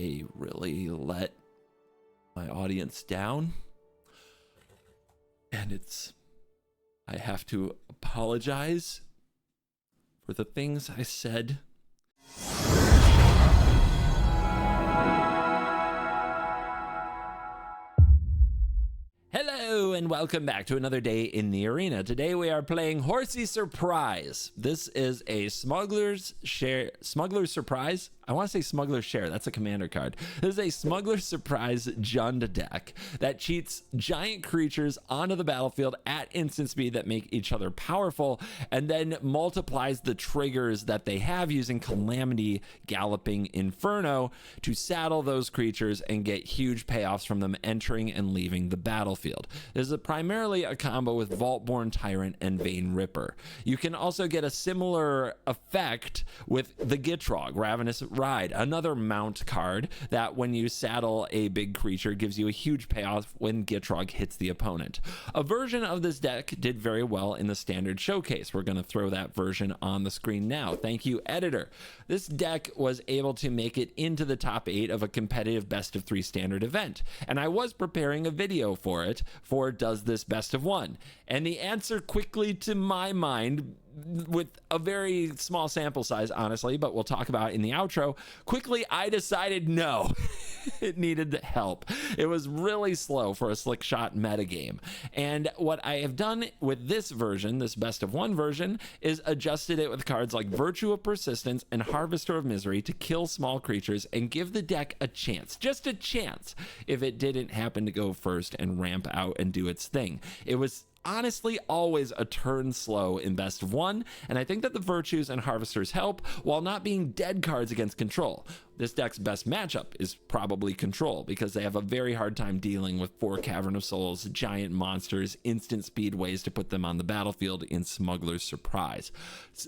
I really let my audience down. And I have to apologize for the things I said. Hello and welcome back to another day in the arena. Today we are playing Horsey Surprise. This is a Smuggler's Surprise. I want to say Smuggler's Share. That's a commander card. This is a Smuggler's Surprise Jund deck that cheats giant creatures onto the battlefield at instant speed that make each other powerful, and then multiplies the triggers that they have using Calamity, Galloping Inferno to saddle those creatures and get huge payoffs from them entering and leaving the battlefield. This is primarily a combo with Vaultborn Tyrant and Vein Ripper. You can also get a similar effect with the Gitrog, Ravenous Ride, another mount card that when you saddle a big creature gives you a huge payoff when Gitrog hits the opponent. A version of this deck did very well in the standard showcase. We're going to throw that version on the screen now. Thank you, editor. This deck was able to make it into the top 8 of a competitive best of 3 standard event, and I was preparing a video for it for Does This Best of 1, and the answer quickly to my mind, with a very small sample size honestly, but we'll talk about it in the outro, quickly I decided no. It needed help. It was really slow for a slick shot metagame, and what I have done with this version, this best of 1 version, is adjusted it with cards like Virtue of Persistence and Harvester of Misery to kill small creatures and give the deck a chance, just a chance, if it didn't happen to go first and ramp out and do its thing. It was honestly always a turn slow in best of 1, and I think that the Virtues and Harvesters help while not being dead cards against control. This deck's best matchup is probably control, because they have a very hard time dealing with 4 Cavern of Souls, giant monsters, instant speed ways to put them on the battlefield in Smuggler's Surprise,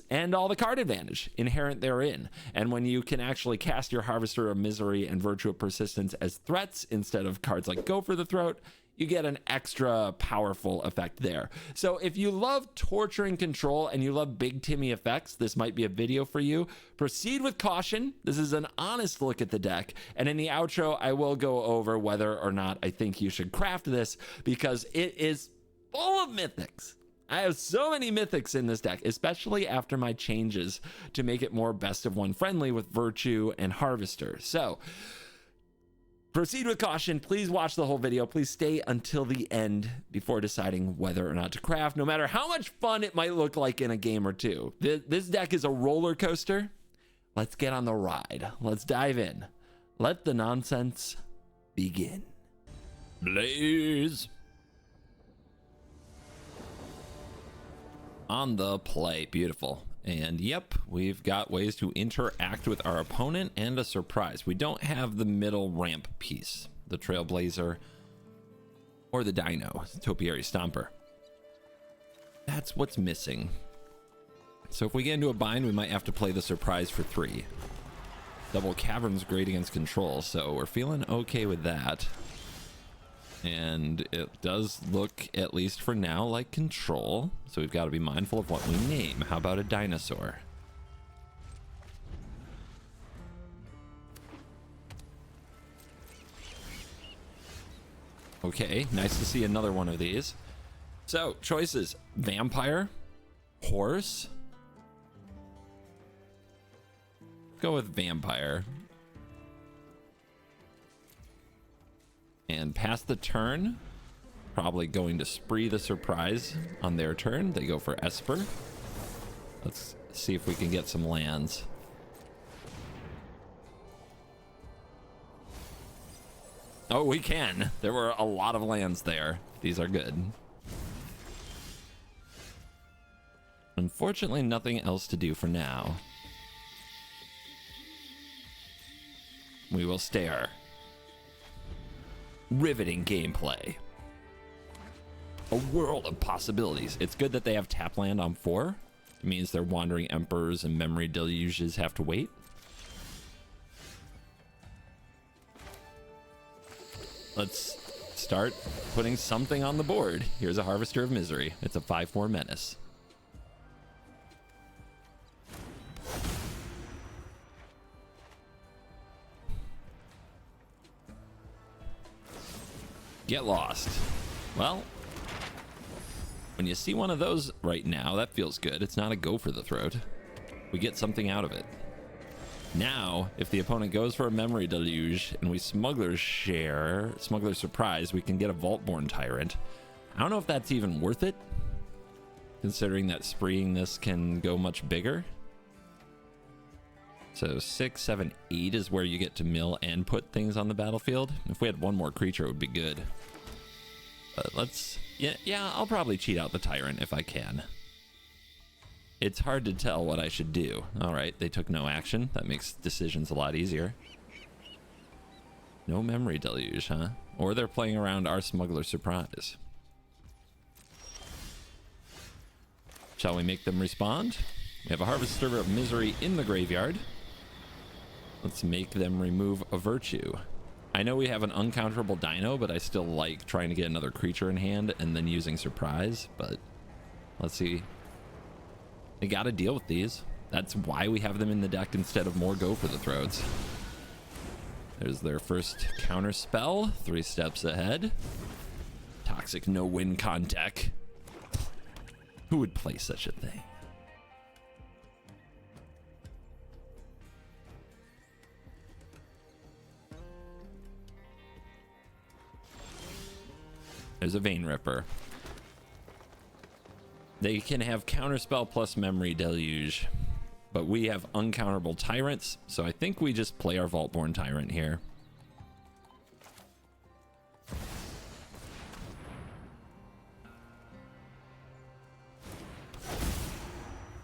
and all the card advantage inherent therein. And when you can actually cast your Harvester of Misery and Virtue of Persistence as threats instead of cards like Go for the Throat, you get an extra powerful effect there. So if you love torturing control and you love big Timmy effects, this might be a video for you. Proceed with caution. This is an honest look at the deck, and in the outro I will go over whether or not I think you should craft this, because it is full of mythics. I have so many mythics in this deck, especially after my changes to make it more best of 1 friendly with Virtue and Harvester. So proceed with caution. Please watch the whole video. Please stay until the end before deciding whether or not to craft, no matter how much fun it might look like in a game or two. This deck is a roller coaster. Let's get on the ride. Let's dive in. Let the nonsense begin. Blaze. On the play. Beautiful. And yep, we've got ways to interact with our opponent and a surprise. We don't have the middle ramp piece, the Trailblazer or the Dino, Topiary Stomper. That's what's missing. So if we get into a bind, we might have to play the surprise for 3. Double Cavern's great against control, so we're feeling okay with that. And it does look, at least for now, like control. So we've got to be mindful of what we name. How about a dinosaur? Okay, nice to see another one of these. So, choices. Vampire. Horse. Go with Vampire. And pass the turn, probably going to spree the surprise on their turn. They go for Esper. Let's see if we can get some lands. Oh, we can. There were a lot of lands there. These are good. Unfortunately, nothing else to do for now. We will stare. Riveting gameplay. A world of possibilities. It's good that they have tap land on 4. It means their Wandering Emperors and Memory Deluges have to wait. Let's start putting something on the board. Here's a Harvester of Misery. It's a 5/4 menace. Get lost. Well, when you see one of those right now, that feels good. It's not a go for the throat. We get something out of it. Now, if the opponent goes for a Memory Deluge and we Smuggler's Surprise, we can get a Vaultborn Tyrant. I don't know if that's even worth it, considering that spreeing this can go much bigger. So 6, 7, 8 is where you get to mill and put things on the battlefield. If we had one more creature, it would be good. But let's... Yeah, I'll probably cheat out the Tyrant if I can. It's hard to tell what I should do. Alright, they took no action. That makes decisions a lot easier. No Memory Deluge, huh? Or they're playing around our Smuggler's Surprise. Shall we make them respond? We have a Harvester of Misery in the graveyard. Let's make them remove a Virtue. I know we have an uncounterable Dino, but I still like trying to get another creature in hand and then using Surprise, but let's see. They gotta deal with these. That's why we have them in the deck instead of more go for the throats. There's their first counter spell, 3 steps ahead. Toxic no-win con deck. Who would play such a thing? There's a Vein Ripper. They can have Counterspell plus Memory Deluge, but we have uncounterable Tyrants, so I think we just play our Vaultborn Tyrant here.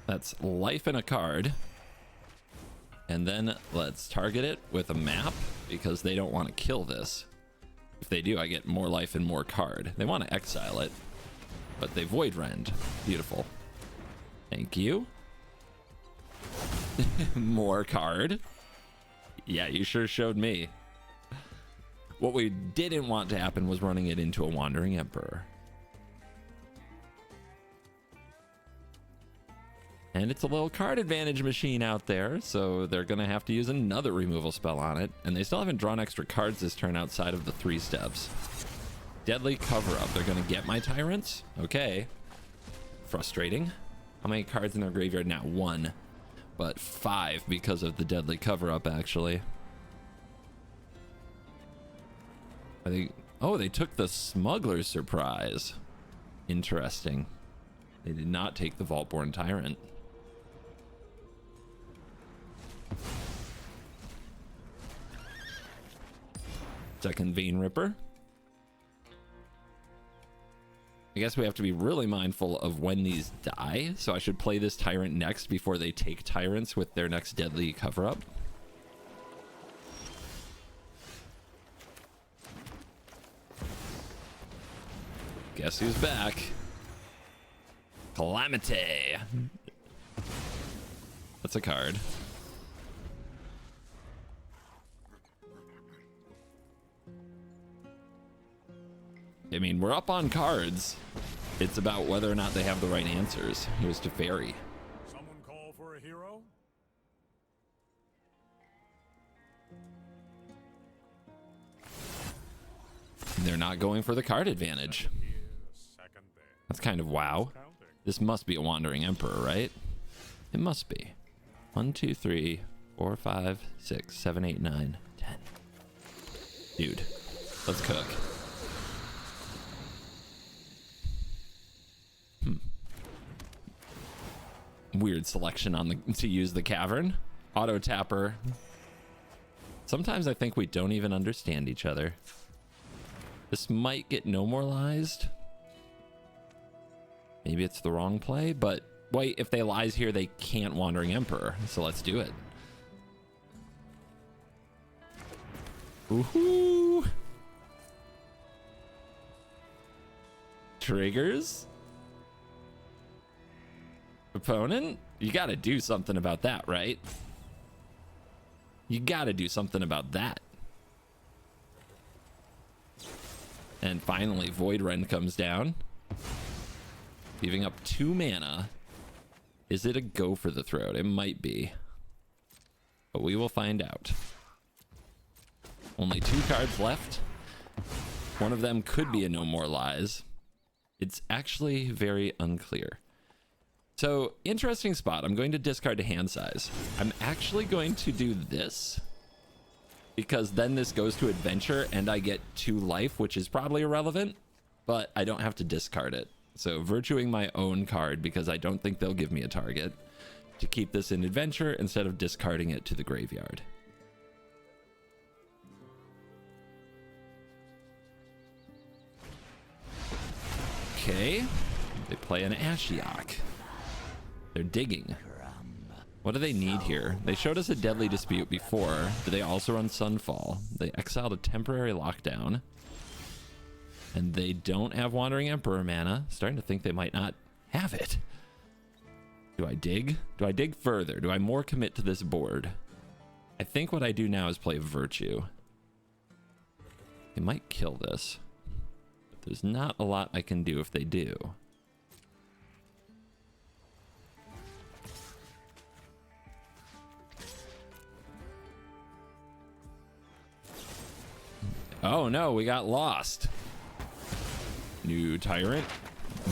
That's life in a card. And then let's target it with a map because they don't want to kill this. If they do, I get more life and more card. They want to exile it, but they Void Rend. Beautiful. Thank you. More card. Yeah, you sure showed me. What we didn't want to happen was running it into a Wandering Emperor. And it's a little card advantage machine out there, so they're going to have to use another removal spell on it. And they still haven't drawn extra cards this turn outside of the 3 steps. Deadly Cover-Up. They're going to get my Tyrants? Okay. Frustrating. How many cards in their graveyard now? 1. But 5 because of the Deadly Cover-Up, actually. I think... Oh, they took the Smuggler's Surprise. Interesting. They did not take the Vaultborn Tyrant. Second Vein Ripper. I guess we have to be really mindful of when these die, so I should play this Tyrant next before they take Tyrants with their next Deadly Cover-Up. Guess who's back? Calamity. That's a card. I mean, we're up on cards. It's about whether or not they have the right answers. Here's Teferi. Someone call for a hero? They're not going for the card advantage. That's kind of wow. This must be a Wandering Emperor, right? It must be. 1, 2, 3, 4, 5, 6, 7, 8, 9, 10. Dude, let's cook. Weird selection on the to use the Cavern. Auto Tapper. Sometimes I think we don't even understand each other. This might get no moralized. Maybe it's the wrong play, but wait, if they lies here, they can't Wandering Emperor. So let's do it. Woohoo! Triggers. Opponent, you gotta do something about that, right? You gotta do something about that. And finally, Void Rend comes down, leaving up 2 mana. Is it a go for the throat? It might be, but we will find out. Only 2 cards left. One of them could be a No More Lies. It's actually very unclear. So, interesting spot. I'm going to discard to hand size. I'm actually going to do this, because then this goes to adventure and I get 2 life, which is probably irrelevant, but I don't have to discard it. So virtuing my own card, because I don't think they'll give me a target, to keep this in adventure instead of discarding it to the graveyard. Okay, they play an Ashiok. They're digging. What do they need here? They showed us a Deadly Dispute before. Do they also run Sunfall? They exiled a temporary lockdown. And they don't have Wandering Emperor mana. Starting to think they might not have it. Do I dig? Do I dig further? Do I more commit to this board? I think what I do now is play Virtue. They might kill this. But there's not a lot I can do if they do. Oh no, we got lost. New Tyrant.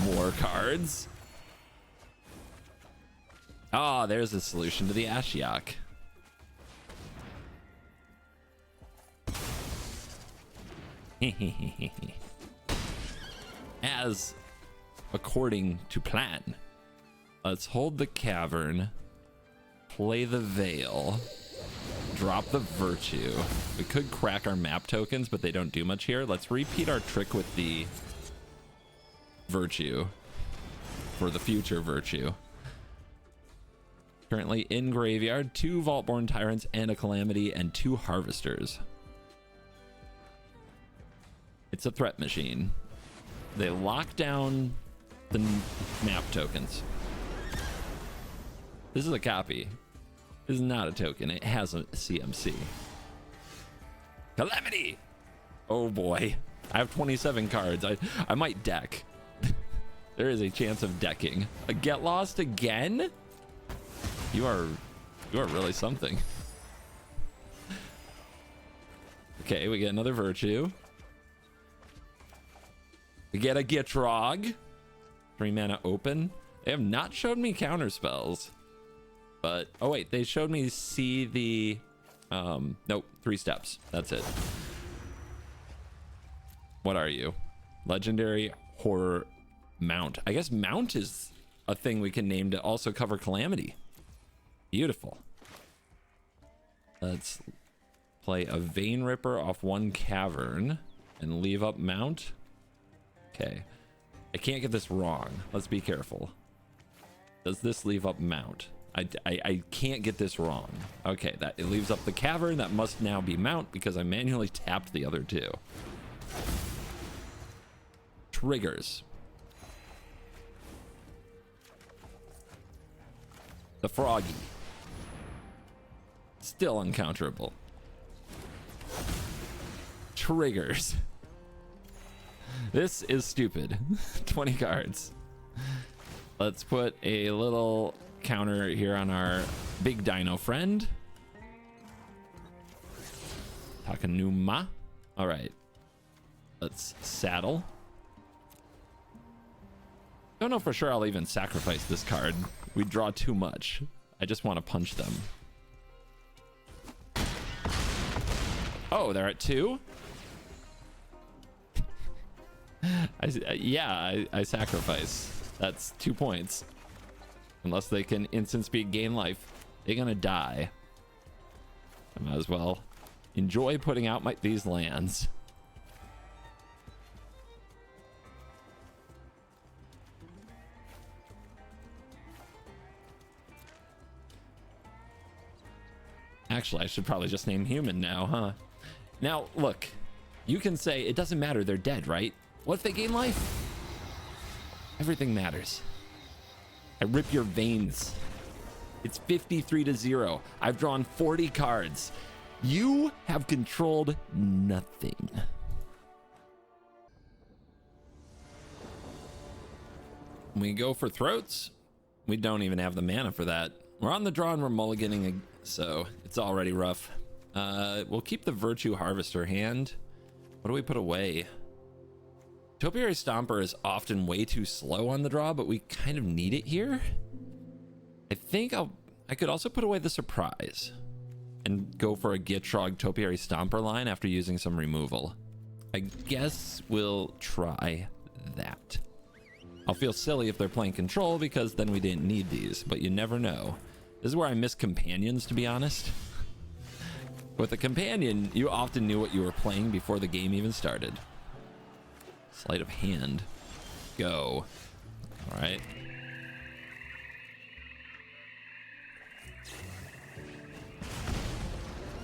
More cards. Ah, there's a solution to the Ashiok. As according to plan. Let's hold the Cavern. Play the Veil. Drop the Virtue. We could crack our map tokens, but they don't do much here. Let's repeat our trick with the Virtue for the future Virtue. Currently in graveyard, 2 Vaultborn Tyrants and a Calamity and 2 Harvesters. It's a threat machine. They lock down the map tokens. This is a copy. This is not a token. It has a CMC. Calamity! Oh boy. I have 27 cards. I might deck. There is a chance of decking. A Get Lost again? You are really something. Okay, we get another Virtue. We get a Gitrog. 3 mana open. They have not showed me counter spells. But, oh wait, they showed me see the, nope, 3 steps. That's it. What are you? Legendary Horror Mount. I guess Mount is a thing we can name to also cover Calamity. Beautiful. Let's play a Vein Ripper off 1 Cavern and leave up Mount. Okay. I can't get this wrong. Let's be careful. Does this leave up Mount? I can't get this wrong. Okay, that it leaves up the Cavern. That must now be Mount because I manually tapped the other 2. Triggers. The Froggy. Still uncounterable. Triggers. This is stupid. 20 cards. Let's put a little counter here on our big dino friend. Takanuma. All right. Let's saddle. Don't know for sure I'll even sacrifice this card. We draw too much. I just want to punch them. Oh, they're at 2? I sacrifice. That's 2 points. Unless they can instant speed gain life. They're gonna die. I might as well enjoy putting out these lands. Actually, I should probably just name human now, huh? Now, look. You can say it doesn't matter, they're dead, right? What if they gain life? Everything matters. I rip your veins. It's 53-0. I've drawn 40 cards. You have controlled nothing. We go for throats. We don't even have the mana for that. We're on the draw and we're mulliganing, so it's already rough. We'll keep the Virtue Harvester hand. What do we put away? Topiary Stomper is often way too slow on the draw, but we kind of need it here. I think I could also put away the surprise and go for a Gitrog Topiary Stomper line after using some removal. I guess we'll try that. I'll feel silly if they're playing control because then we didn't need these, but you never know. This is where I miss companions, to be honest. With a companion, you often knew what you were playing before the game even started. Sleight of hand. Go. All right.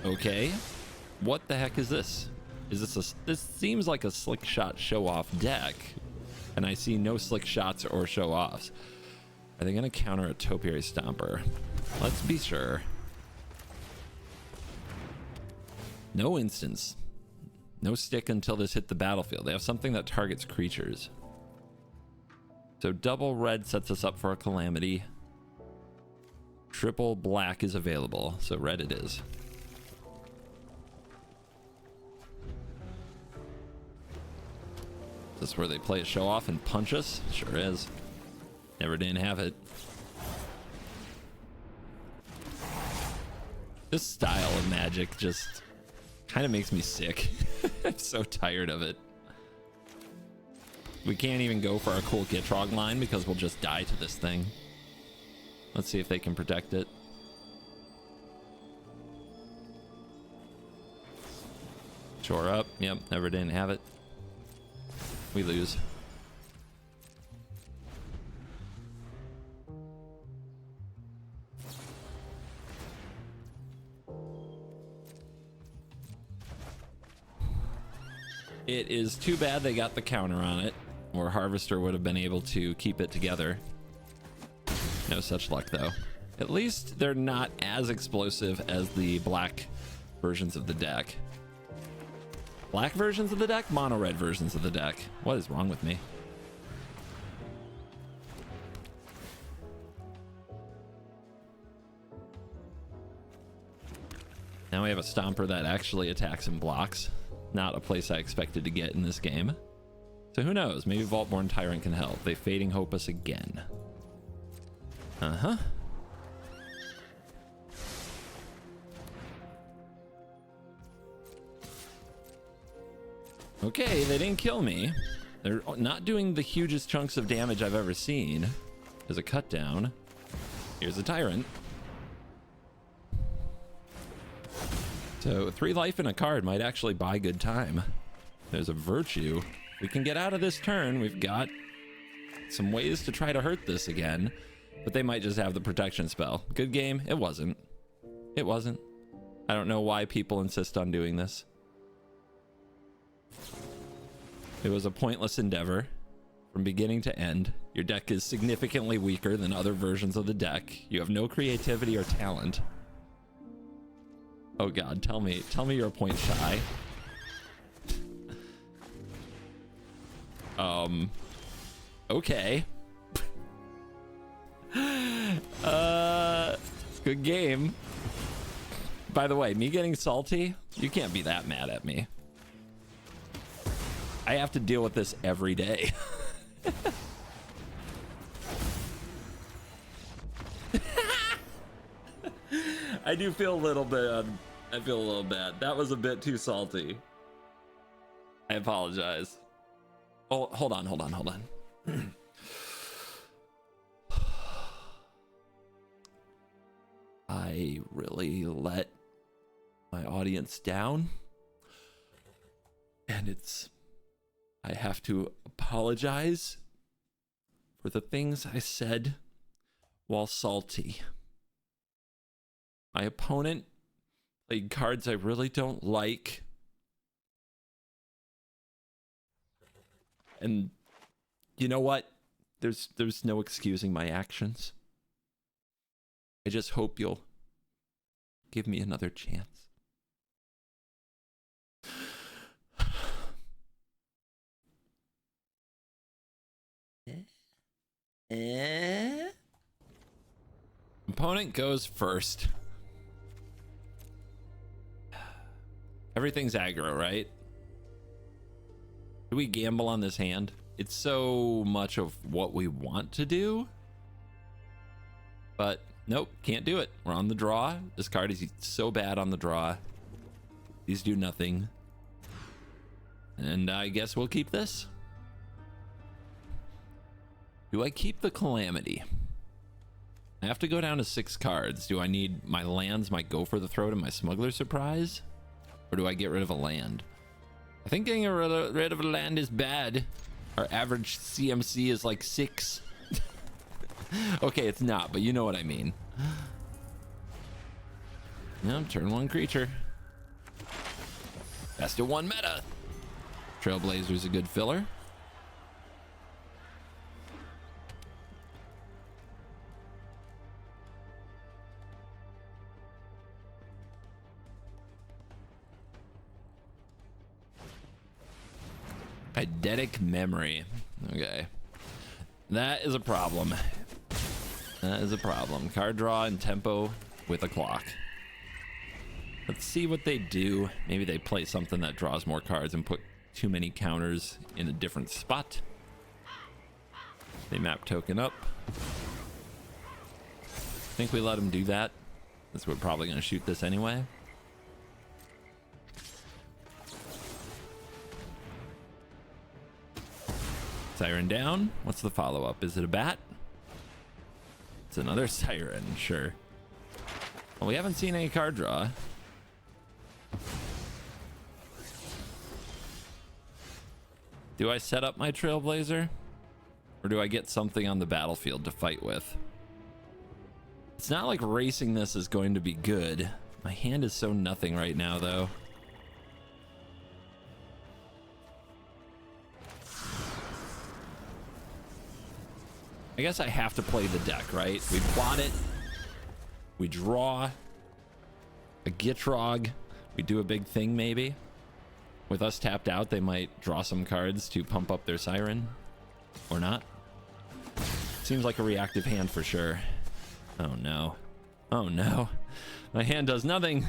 Okay. What the heck is this? Is this seems like a slick shot show off deck, and I see no slick shots or show offs. Are they gonna counter a Topiary Stomper? Let's be sure. No instance. No stick until this hit the battlefield. They have something that targets creatures. So double red sets us up for a calamity. Triple black is available, so red it is. Is this where they play a show off and punch us? Sure is. Never didn't have it. This style of Magic just kind of makes me sick. I'm so tired of it. We can't even go for our cool Gitrog line because we'll just die to this thing. Let's see if they can protect it. Shore up. Yep, never didn't have it. We lose. It is too bad they got the counter on it, or Harvester would have been able to keep it together. No such luck, though. At least they're not as explosive as the black versions of the deck. Black versions of the deck? Mono red versions of the deck. What is wrong with me? Now we have a Stomper that actually attacks and blocks. Not a place I expected to get in this game. So who knows? Maybe Vaultborn Tyrant can help. They Fading Hope us again. Uh-huh. Okay, they didn't kill me. They're not doing the hugest chunks of damage I've ever seen. There's a cut down. Here's a Tyrant. So 3 life in a card might actually buy good time. There's a Virtue. We can get out of this turn. We've got some ways to try to hurt this again, but they might just have the protection spell. Good game? It wasn't. It wasn't. I don't know why people insist on doing this. It was a pointless endeavor from beginning to end. Your deck is significantly weaker than other versions of the deck. You have no creativity or talent. Oh god, tell me you're a point shy. Okay. Good game. By the way, me getting salty, you can't be that mad at me. I have to deal with this every day. I do feel a little bit, I feel a little bad. That was a bit too salty. I apologize. Oh, hold on. I really let my audience down. And I have to apologize for the things I said while salty. My opponent played cards I really don't like. And you know what? There's no excusing my actions. I just hope you'll give me another chance. Opponent goes first. Everything's aggro, right? Do we gamble on this hand? It's so much of what we want to do. But nope, can't do it. We're on the draw. This card is so bad on the draw. These do nothing. And I guess we'll keep this. Do I keep the Calamity? I have to go down to 6 cards. Do I need my lands, my Go for the Throat, and my Smuggler Surprise? Or do I get rid of a land? I think getting rid of a land is bad. Our average CMC is like 6. Okay, it's not, but you know what I mean. No, turn 1 creature. Best of 1 meta. Trailblazer's a good filler. Eidetic Memory. Okay. That is a problem. That is a problem. Card draw and tempo with a clock. Let's see what they do. Maybe they play something that draws more cards and put too many counters in a different spot. They map token up. Think we let them do that? Because we're probably going to shoot this anyway. Siren down. What's the follow-up? Is it a bat? It's another Siren, sure. Well, we haven't seen any card draw. Do I set up my Trailblazer? Or do I get something on the battlefield to fight with? It's not like racing this is going to be good. My hand is so nothing right now, though. I guess I have to play the deck, right? We plot it. We draw a Gitrog. We do a big thing, maybe. With us tapped out, they might draw some cards to pump up their Siren. Or not. Seems like a reactive hand for sure. Oh no. Oh no. My hand does nothing.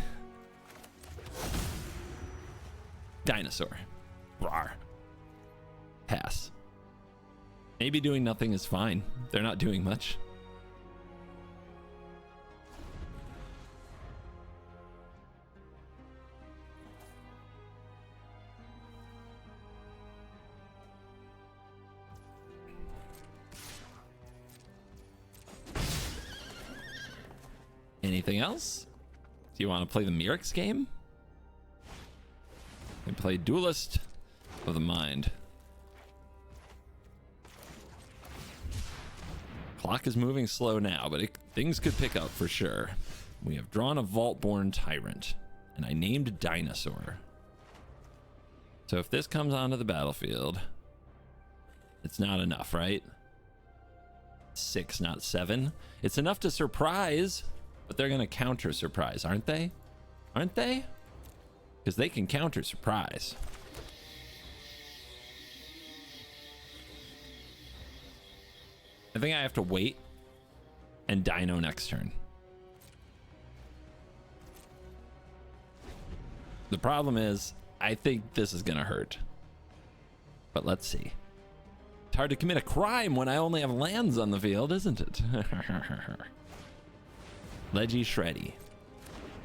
Dinosaur. Rawr. Pass. Maybe doing nothing is fine. They're not doing much. Anything else? Do you want to play the Mirix game? And play Duelist of the Mind. Clock is moving slow now, but things could pick up for sure. We have drawn a Vault-Born Tyrant, and I named Dinosaur. So if this comes onto the battlefield, it's not enough, right? 6, not 7. It's enough to surprise, but they're going to counter surprise, aren't they? Aren't they? Because they can counter surprise. I think I have to wait and Dino next turn. The problem is, I think this is going to hurt. But let's see. It's hard to commit a crime when I only have lands on the field, isn't it? Leggy Shreddy.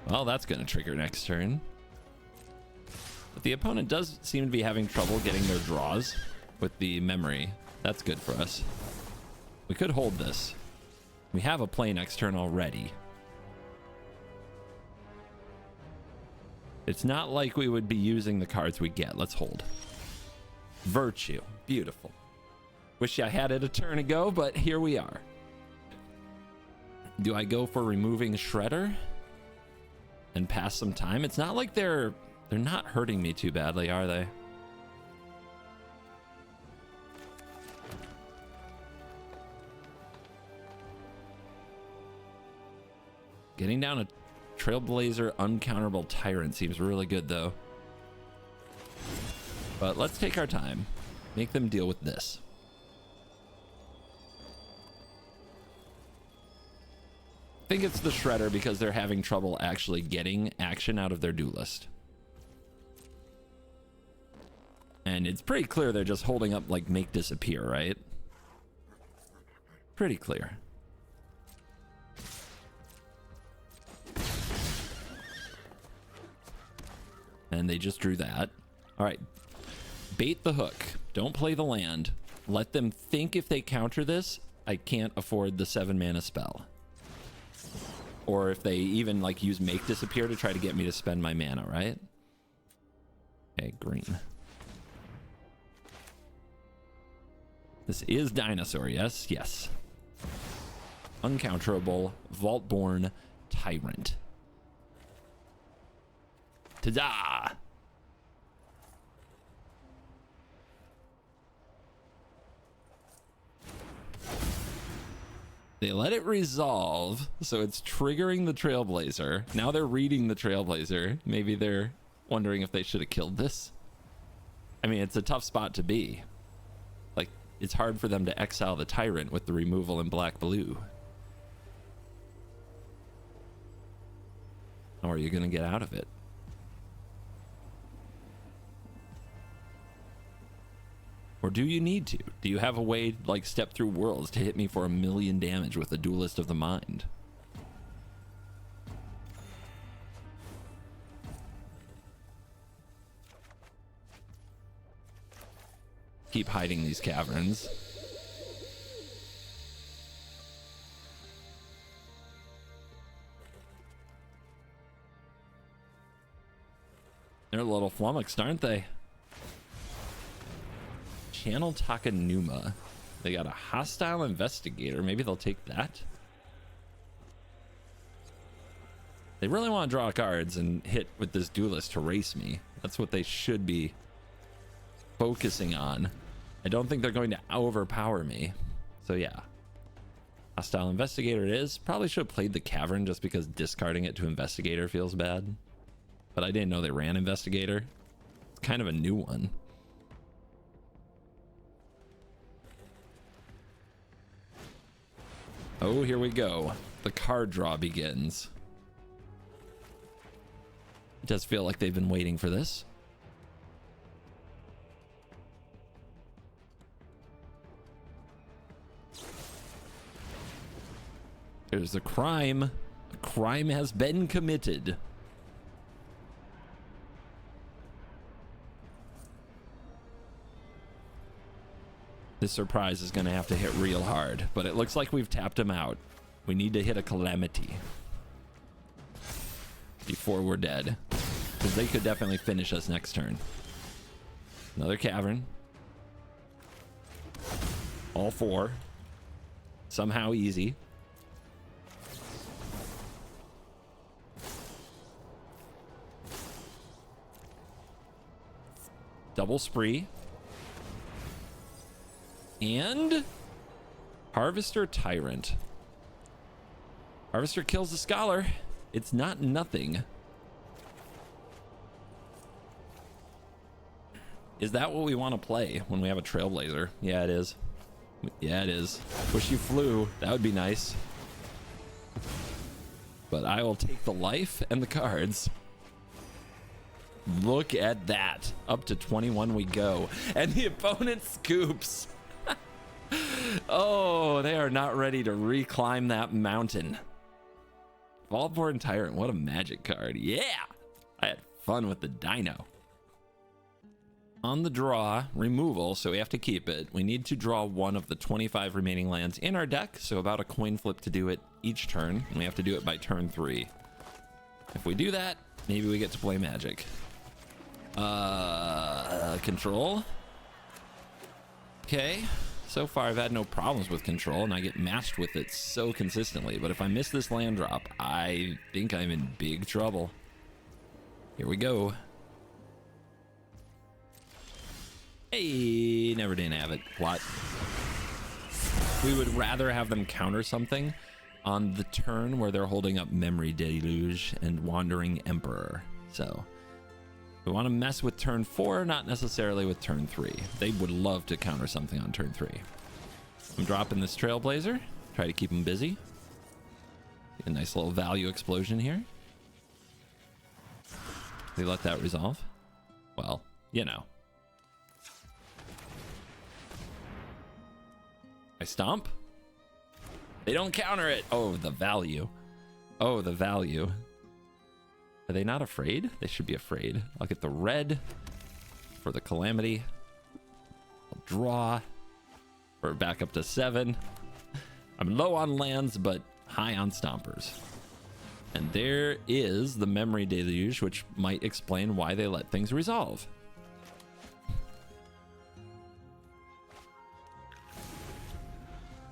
Well, that's going to trigger next turn. But the opponent does seem to be having trouble getting their draws with the memory. That's good for us. We could hold this. We have a play next turn already. It's not like we would be using the cards we get. Let's hold. Virtue. Beautiful. Wish I had it a turn ago, but here we are. Do I go for removing Shredder and pass some time? It's not like they're not hurting me too badly, are they? Getting down a Trailblazer uncounterable Tyrant seems really good, though. But let's take our time. Make them deal with this. I think it's the Shredder because they're having trouble actually getting action out of their Duelist. And it's pretty clear they're just holding up like make disappear, right? Pretty clear. And they just drew that. All right. Bait the hook. Don't play the land. Let them think if they counter this, I can't afford the 7 mana spell. Or if they even like use make disappear to try to get me to spend my mana, right? Okay, green. This is dinosaur, yes? Yes. Uncounterable, Vaultborn Tyrant. Ta-da! They let it resolve, so it's triggering the Trailblazer. Now they're reading the Trailblazer. Maybe they're wondering if they should have killed this. I mean, it's a tough spot to be. Like, it's hard for them to exile the Tyrant with the removal in black-blue. How are you going to get out of it? Or do you need to? Do you have a way, like, step through worlds to hit me for 1,000,000 damage with a Duelist of the Mind? Keep hiding these caverns. They're a little flummoxed, aren't they? Channel Takanuma. They got a Hostile Investigator. Maybe they'll take that. They really want to draw cards and hit with this Duelist to race me. That's what they should be focusing on. I don't think they're going to overpower me. So yeah. Hostile Investigator it is. Probably should have played the Cavern just because discarding it to Investigator feels bad. But I didn't know they ran Investigator. It's kind of a new one. Oh, here we go. The card draw begins. It does feel like they've been waiting for this. There's a crime. A crime has been committed. This surprise is going to have to hit real hard, but it looks like we've tapped him out. We need to hit a calamity before we're dead, because they could definitely finish us next turn. Another cavern. All 4. Somehow easy. Double spree. And Harvester Tyrant. Harvester kills the Scholar. It's not nothing. Is that what we want to play when we have a Trailblazer? Yeah, it is. Yeah, it is. Wish you flew. That would be nice. But I will take the life and the cards. Look at that. Up to 21 we go. And the opponent scoops. Oh, they are not ready to reclimb that mountain. Vaultborn Tyrant, what a magic card. Yeah! I had fun with the dino. On the draw, removal, so we have to keep it. We need to draw one of the 25 remaining lands in our deck, so about a coin flip to do it each turn, and we have to do it by turn 3. If we do that, maybe we get to play Magic. Control. Okay. So far, I've had no problems with control, and I get matched with it so consistently. But if I miss this land drop, I think I'm in big trouble. Here we go. Hey, never didn't have it. What? We would rather have them counter something on the turn where they're holding up Memory Deluge and Wandering Emperor. So we want to mess with turn 4, not necessarily with turn 3. They would love to counter something on turn 3. I'm dropping this Trailblazer. Try to keep them busy. Get a nice little value explosion here. They let that resolve. Well, you know. I stomp. They don't counter it. Oh, the value. Oh, the value. Are they not afraid? They should be afraid. I'll get the red for the calamity. I'll draw. We're back up to 7. I'm low on lands, but high on stompers. And there is the memory deluge, which might explain why they let things resolve.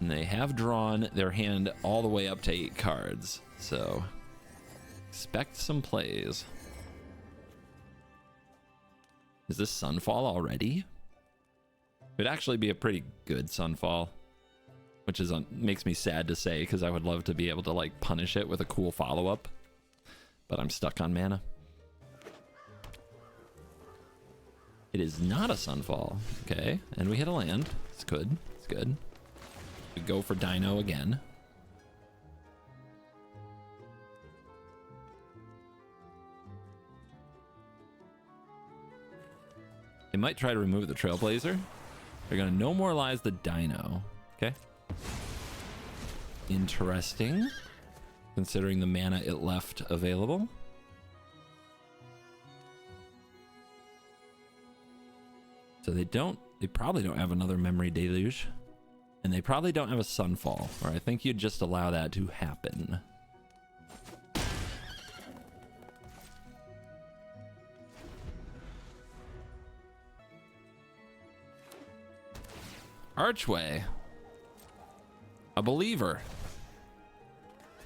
And they have drawn their hand all the way up to 8 cards. So expect some plays. Is this Sunfall already? It would actually be a pretty good Sunfall, which is makes me sad to say because I would love to be able to like punish it with a cool follow-up, but I'm stuck on mana. It is not a Sunfall. Okay, and we hit a land. It's good. It's good. We go for Dino again. They might try to remove the Trailblazer. They're gonna no more lies the Dino. Okay. Interesting. Considering the mana it left available. So they probably don't have another memory deluge. And they probably don't have a Sunfall, or I think you'd just allow that to happen. Archway. A believer.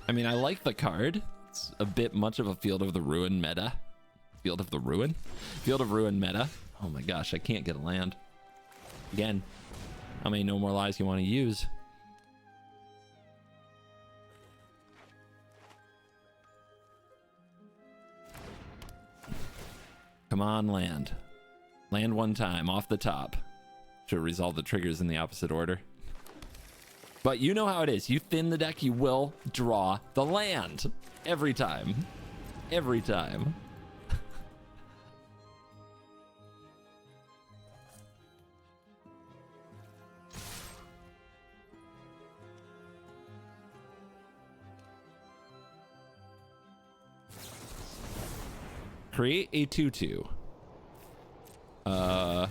I mean, I like the card. It's a bit much of a Field of the Ruin meta. Field of the Ruin? Field of Ruin meta. Oh my gosh, I can't get a land. Again, how many No More Lies you want to use? Come on, land. Land one time, off the top. Should resolve the triggers in the opposite order. But you know how it is. You thin the deck, you will draw the land. Every time. Every time. Create a 2/2. I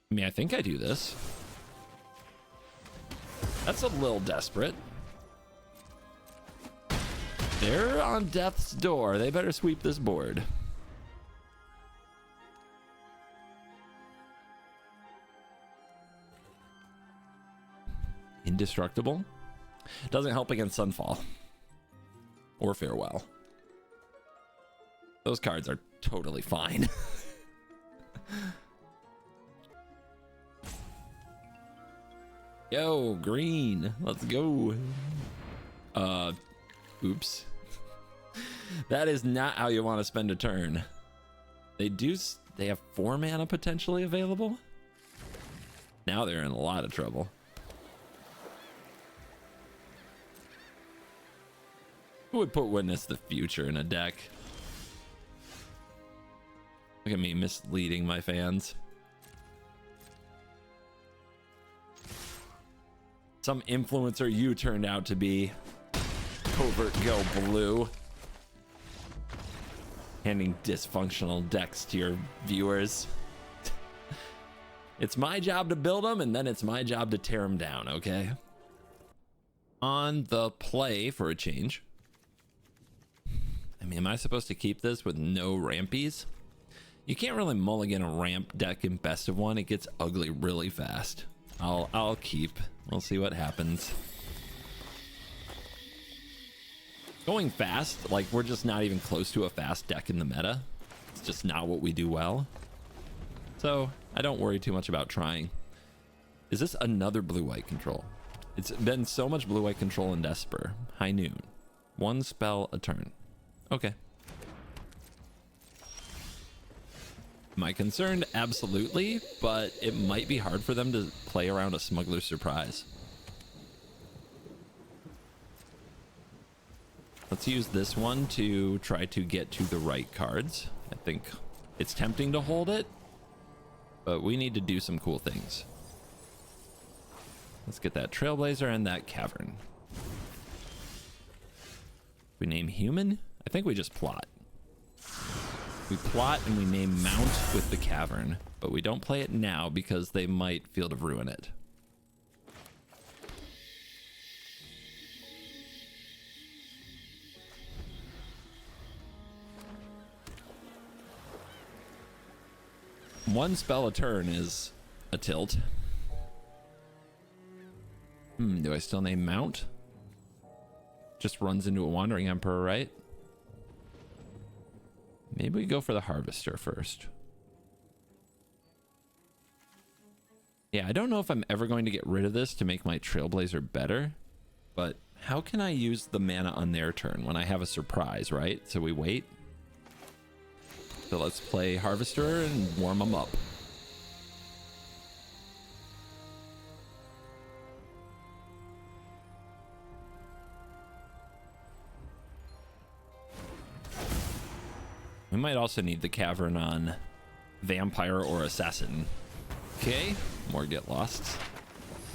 mean, I think I do this. That's a little desperate. They're on death's door. They better sweep this board. Indestructible. Doesn't help against Sunfall. Or Farewell. Those cards are totally fine. Yo, green. Let's go. Oops. That is not how you want to spend a turn. They have 4 mana potentially available. Now they're in a lot of trouble. Who would put Witness the Future in a deck? Look at me misleading my fans. Some influencer you turned out to be. CovertGoBlue. Handing dysfunctional decks to your viewers. It's my job to build them, and then it's my job to tear them down, okay? On the play for a change. I mean, am I supposed to keep this with no rampies? You can't really mulligan a ramp deck in best of one. It gets ugly really fast. I'll keep. We'll see what happens. Going fast, like we're just not even close to a fast deck in the meta. It's just not what we do well. So I don't worry too much about trying. Is this another blue-white control? It's been so much blue-white control in Esper. High noon. 1 spell a turn. Okay. Am I concerned? Absolutely, but it might be hard for them to play around a Smuggler's Surprise. Let's use this one to try to get to the right cards. I think it's tempting to hold it, but we need to do some cool things. Let's get that Trailblazer and that Cavern. We name human? I think we just plot. We plot and we name mount with the Cavern, but we don't play it now because they might Field of Ruin it. One spell a turn is a tilt. Do I still name mount? Just runs into a Wandering Emperor, right? Maybe we go for the Harvester first. Yeah, I don't know if I'm ever going to get rid of this to make my Trailblazer better, but how can I use the mana on their turn when I have a surprise, right? So we wait. So let's play Harvester and warm them up. We might also need the Cavern on Vampire or Assassin. Okay, more Get Lost.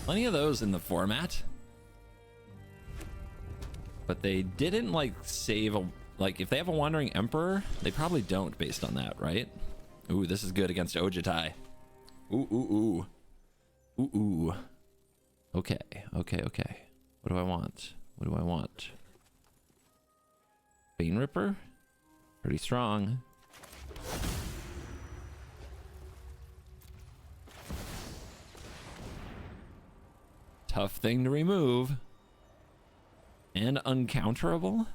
Plenty of those in the format. But they didn't like save a... Like, if they have a Wandering Emperor, they probably don't based on that, right? Ooh, this is good against Ojitai. Ooh, ooh, ooh. Ooh, ooh. Okay, okay, okay. What do I want? What do I want? Bane Ripper? Pretty strong. Tough thing to remove. And uncounterable?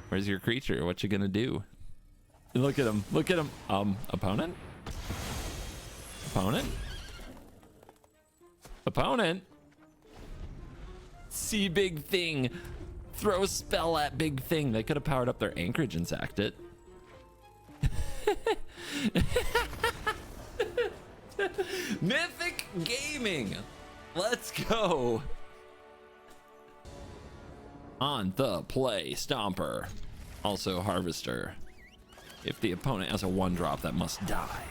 Where's your creature? What you gonna do? Look at him. Look at him. Opponent? Opponent? Opponent? See big thing. Throw a spell at big thing. They could have powered up their Anchorage and sacked it. Mythic Gaming. Let's go. On the play, Stomper. Also Harvester. If the opponent has a 1-drop, that must die.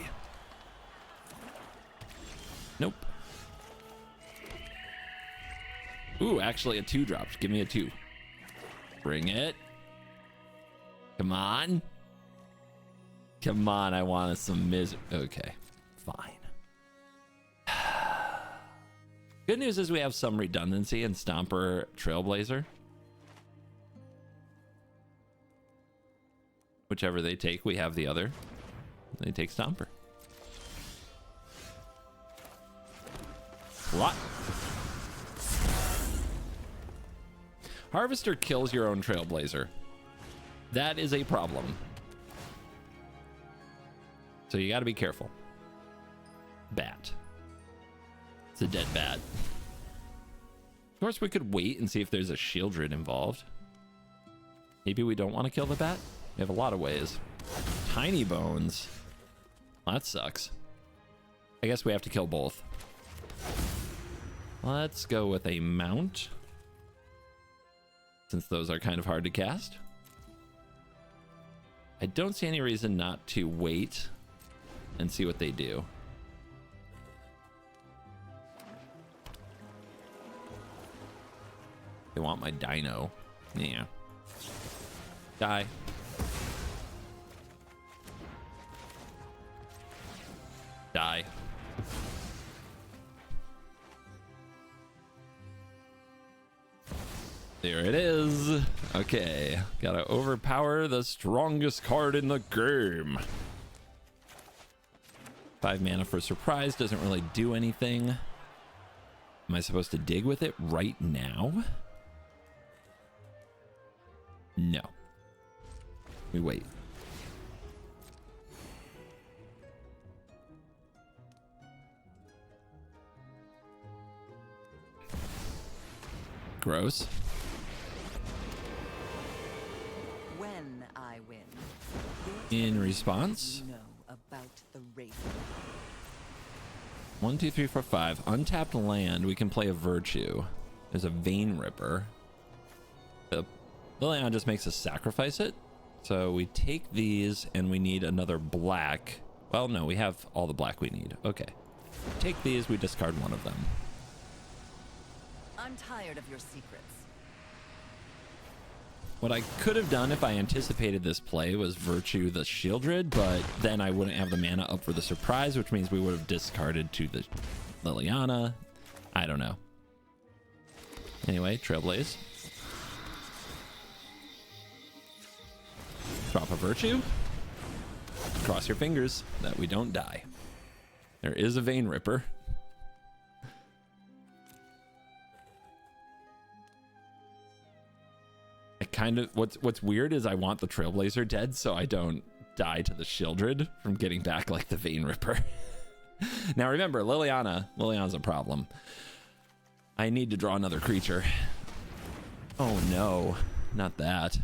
Nope. Ooh, actually a 2-drop. Give me a 2. Bring it. Come on. Come on, I want some okay, fine. Good news is we have some redundancy in Stomper Trailblazer. Whichever they take, we have the other. They take Stomper. What? Harvester kills your own Trailblazer. That is a problem. So you got to be careful. Bat. It's a dead bat. Of course, we could wait and see if there's a Shieldred involved. Maybe we don't want to kill the bat. We have a lot of ways. Tiny Bones. Well, that sucks. I guess we have to kill both. Let's go with a mount, since those are kind of hard to cast. I don't see any reason not to wait and see what they do. They want my dino. Yeah. Die. Die. There it is. Okay, gotta overpower the strongest card in the game. 5 mana for surprise doesn't really do anything. Am I supposed to dig with it right now? No. We wait. Gross. When I win. In response, Know about the race. 1, 2, 3, 4, 5. Untapped land. We can play a Virtue. There's a Vein Ripper. The Liliana just makes us sacrifice it. So we take these and we need another black. Well, no, we have all the black we need. Okay. Take these, we discard one of them. I'm tired of your secrets. What I could have done if I anticipated this play was Virtue the Shieldred, but then I wouldn't have the mana up for the surprise, which means we would have discarded to the Liliana. I don't know. Anyway, Trailblaze. Drop a Virtue. Cross your fingers that we don't die. There is a Vein Ripper. I kind of, what's weird is I want the Trailblazer dead so I don't die to the Shieldred from getting back like the Vein Ripper. Now remember, Liliana's a problem. I need to draw another creature. Oh no, not that.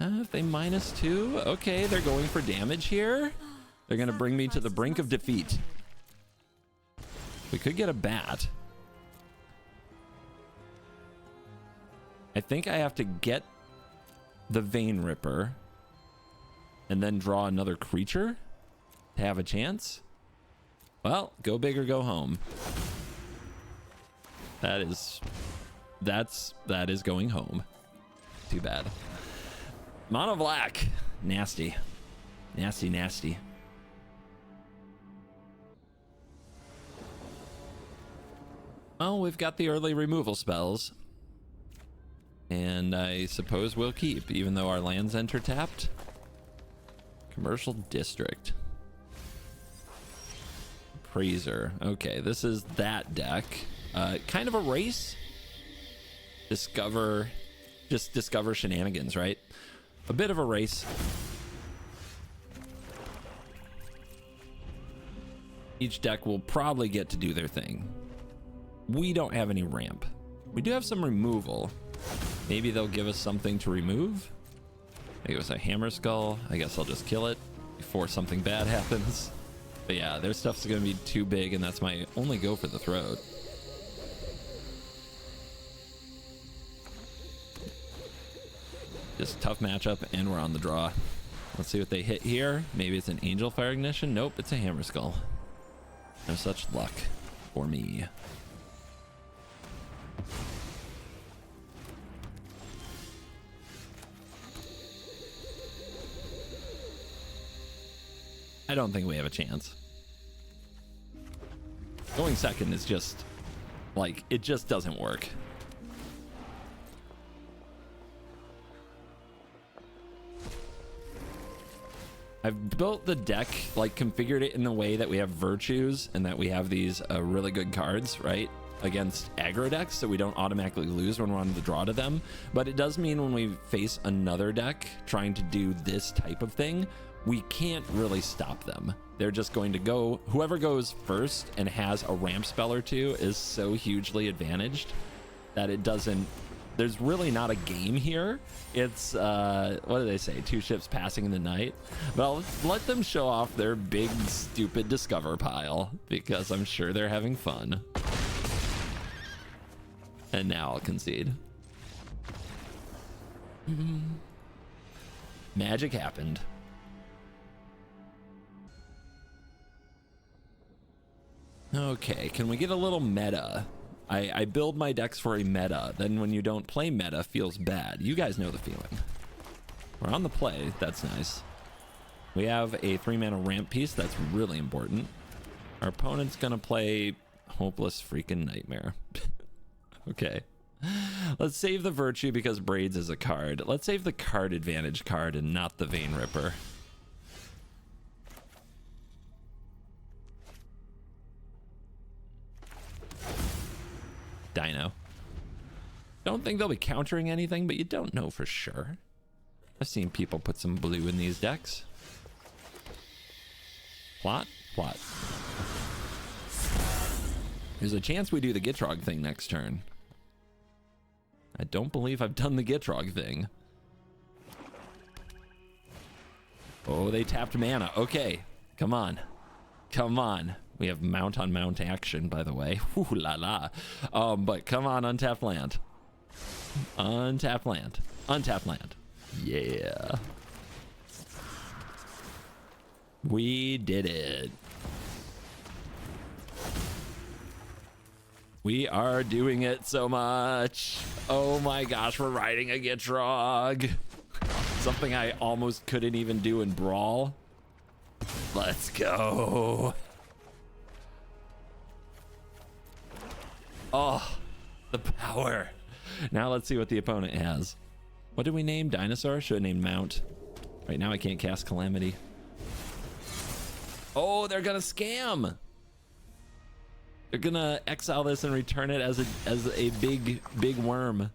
If they -2, okay, they're going for damage here. They're gonna bring me to the brink of defeat. We could get a bat. I think I have to get the Vein Ripper and then draw another creature to have a chance. Well, go big or go home. That is going home. Too bad. Mono black. Nasty. Nasty, nasty. Well, we've got the early removal spells. And I suppose we'll keep, even though our lands enter tapped. Commercial District. Praiser. Okay, this is that deck. Kind of a race. Discover shenanigans, right? A bit of a race. Each deck will probably get to do their thing. We don't have any ramp. We do have some removal. Maybe they'll give us something to remove. They give us a Hammer Skull. I guess I'll just kill it before something bad happens. But yeah, their stuff's gonna be too big, and that's my only go for the throat. Just tough matchup, and we're on the draw. Let's see what they hit here. Maybe it's an Angel Fire Ignition. Nope, it's a Hammer Skull. No such luck for me. I don't think we have a chance. Going second is just, like, it just doesn't work. I've built the deck, like configured it in the way that we have virtues and that we have these really good cards, right? Against aggro decks, so we don't automatically lose when we're on the draw to them. But it does mean when we face another deck trying to do this type of thing, we can't really stop them. They're just going to go, whoever goes first and has a ramp spell or two is so hugely advantaged that it doesn't, there's really not a game here. It's, what do they say? 2 ships passing in the night. But I'll let them show off their big, stupid discover pile because I'm sure they're having fun. And now I'll concede. Magic happened. Okay, can we get a little meta? I build my decks for a meta. Then when you don't play meta, feels bad. You guys know the feeling. We're on the play. That's nice. We have a 3-mana ramp piece. That's really important. Our opponent's gonna play Hopeless Freaking Nightmare. Okay. Let's save the Virtue because Braids is a card. Let's save the card advantage card and not the Vein Ripper. Dino. Don't think they'll be countering anything, but you don't know for sure. I've seen people put some blue in these decks. Plot. There's a chance we do the Gitrog thing next turn. I don't believe I've done the Gitrog thing. Oh, they tapped mana. Okay, come on. We have mount on mount action, by the way. Ooh la la. But come on, untapped land. Untapped land. Yeah. We did it. We are doing it so much. Oh my gosh, we're riding a Gitrog. Something I almost couldn't even do in Brawl. Let's go. Oh, the power. Now let's see what the opponent has. What did we name? Dinosaur? Should have named Mount. Right now I can't cast Calamity. Oh, they're gonna scam. They're gonna exile this and return it as a big worm.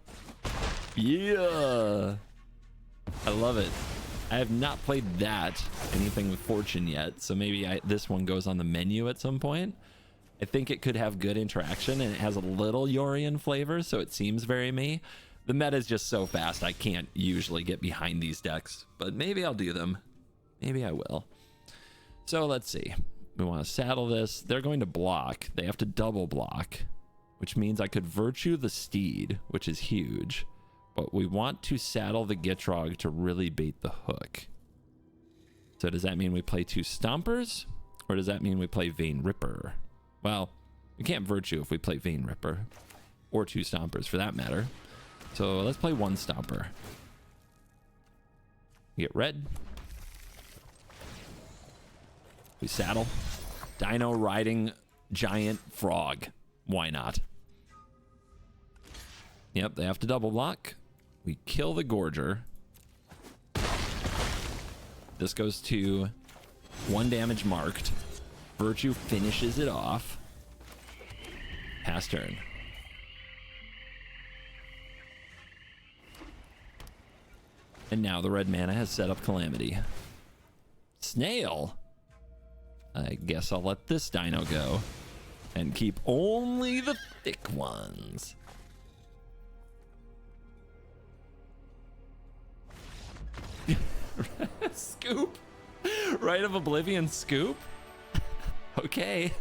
Yeah. I love it. I have not played that anything with Fortune yet, so maybe this one goes on the menu at some point. I think it could have good interaction, and it has a little Yorion flavor, so it seems very me. The meta is just so fast, I can't usually get behind these decks, but maybe I'll do them. Maybe I will. So let's see. We want to saddle this. They're going to block. They have to double block, which means I could Virtue the Steed, which is huge. But we want to saddle the Gitrog to really bait the hook. So does that mean we play 2 Stompers? Or does that mean we play Vein Ripper? Well, we can't Virtue if we play Vein Ripper. Or 2 Stompers for that matter. So let's play 1 Stomper. We get red. We saddle. Dino riding giant frog. Why not? Yep, they have to double block. We kill the Gorger. This goes to 1 damage marked. Virtue finishes it off. Pass turn. And now the red mana has set up Calamity. Snail? I guess I'll let this dino go and keep only the thick ones. Scoop? Rite of Oblivion scoop? Okay.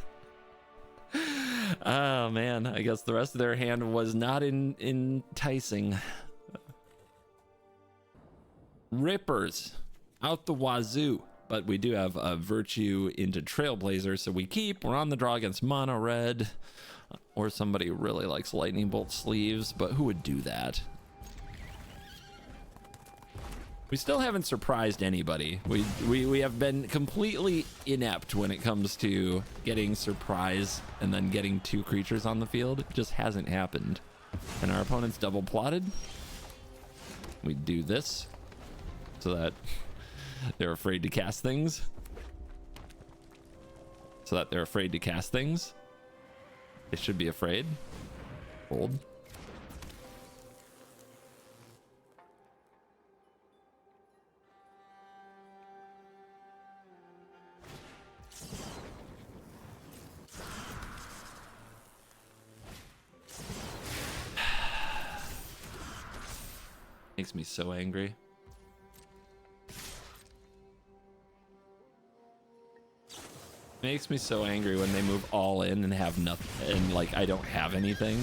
Oh man, I guess the rest of their hand was not enticing. Rippers out the wazoo. But we do have a Virtue into Trailblazer, so we keep. We're on the draw against Mono Red. Or somebody who really likes Lightning Bolt sleeves, but who would do that? We still haven't surprised anybody. We have been completely inept when it comes to getting surprise and then getting 2 creatures on the field. It just hasn't happened. And our opponent's double plotted. We do this so that they're afraid to cast things. They should be afraid. Hold. Makes me so angry. Makes me so angry when they move all in and have nothing, and like I don't have anything.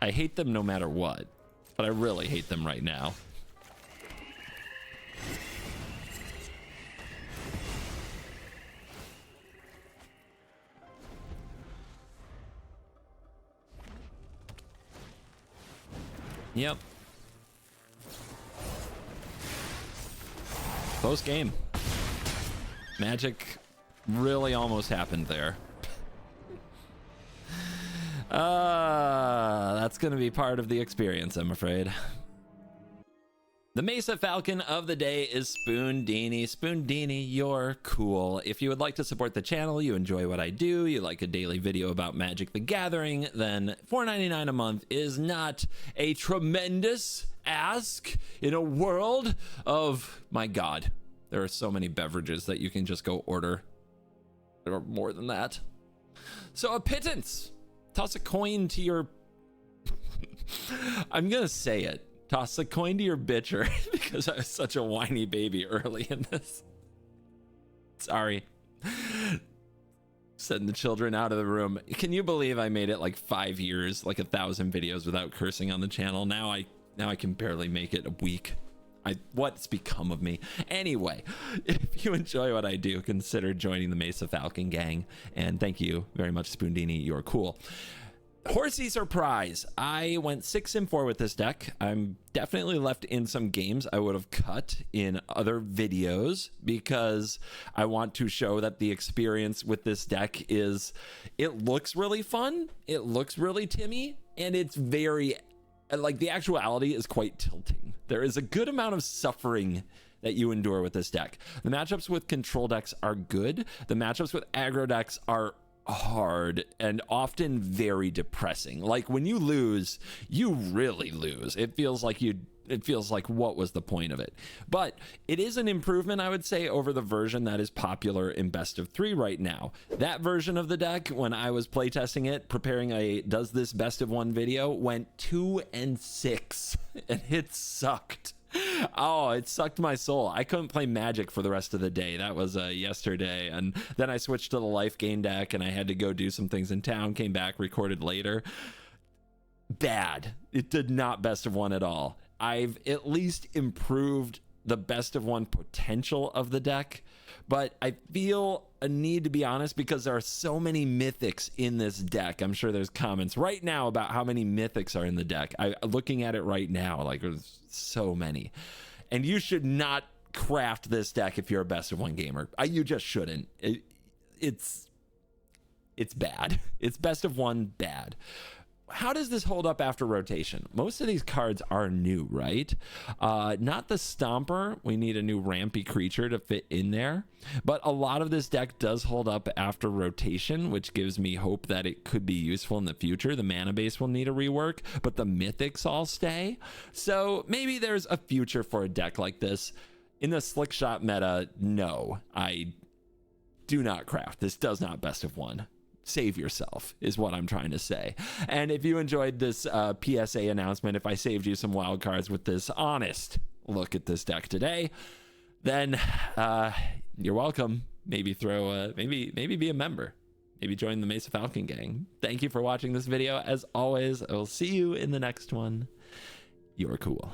I hate them no matter what, but I really hate them right now. Yep. Close game. Magic really almost happened there. That's gonna be part of the experience, I'm afraid. The Mesa Falcon of the day is Spoondini. Spoondini, you're cool. If you would like to support the channel, you enjoy what I do, you like a daily video about Magic the Gathering, then $4.99 a month is not a tremendous ask in a world of, my God, there are so many beverages that you can just go order. There are more than that. So a pittance. Toss a coin to your... I'm gonna say it. Toss a coin to your bitcher because I was such a whiny baby early in this. Sorry. Send the children out of the room. Can you believe I made it like 5 years, like 1,000 videos without cursing on the channel? Now I can barely make it a week. What's become of me? Anyway, if you enjoy what I do, consider joining the Mesa Falcon gang. And thank you very much, Spoondini. You're cool. Horsey Surprise. I went 6-4 with this deck. I'm definitely left in some games I would have cut in other videos because I want to show that the experience with this deck is, it looks really fun, it looks really Timmy, and it's very, like, the actuality is quite tilting. There is a good amount of suffering that you endure with this deck. The matchups with control decks are good. The matchups with aggro decks are hard and often very depressing. Like when you lose, you really lose. It feels like what was the point of it? But it is an improvement, I would say, over the version that is popular in best of 3 right now. That version of the deck, when I was playtesting it, preparing a does this best of 1 video, went 2-6 and it sucked. Oh, it sucked my soul. I couldn't play Magic for the rest of the day. That was yesterday. And then I switched to the life gain deck and I had to go do some things in town, came back, recorded later. Bad. It did not best of 1 at all. I've at least improved the best of 1 potential of the deck, but I feel a need to be honest because there are so many mythics in this deck. I'm sure there's comments right now about how many mythics are in the deck. Looking at it right now, like there's so many, and you should not craft this deck if you're a best of 1 gamer. You just shouldn't. It's bad. It's best of 1 bad. How does this hold up after rotation? Most of these cards are new, right? Not the Stomper. We need a new rampy creature to fit in there. But a lot of this deck does hold up after rotation, which gives me hope that it could be useful in the future. The mana base will need a rework, but the mythics all stay. So maybe there's a future for a deck like this. In the slick shot meta, no, I do not craft. This does not best of 1. Save yourself is what I'm trying to say. And if you enjoyed this PSA announcement, if I saved you some wild cards with this honest look at this deck today, then you're welcome. Maybe throw maybe be a member, maybe join the Mesa Falcon gang. Thank you for watching this video. As always, I will see you in the next one. You're cool.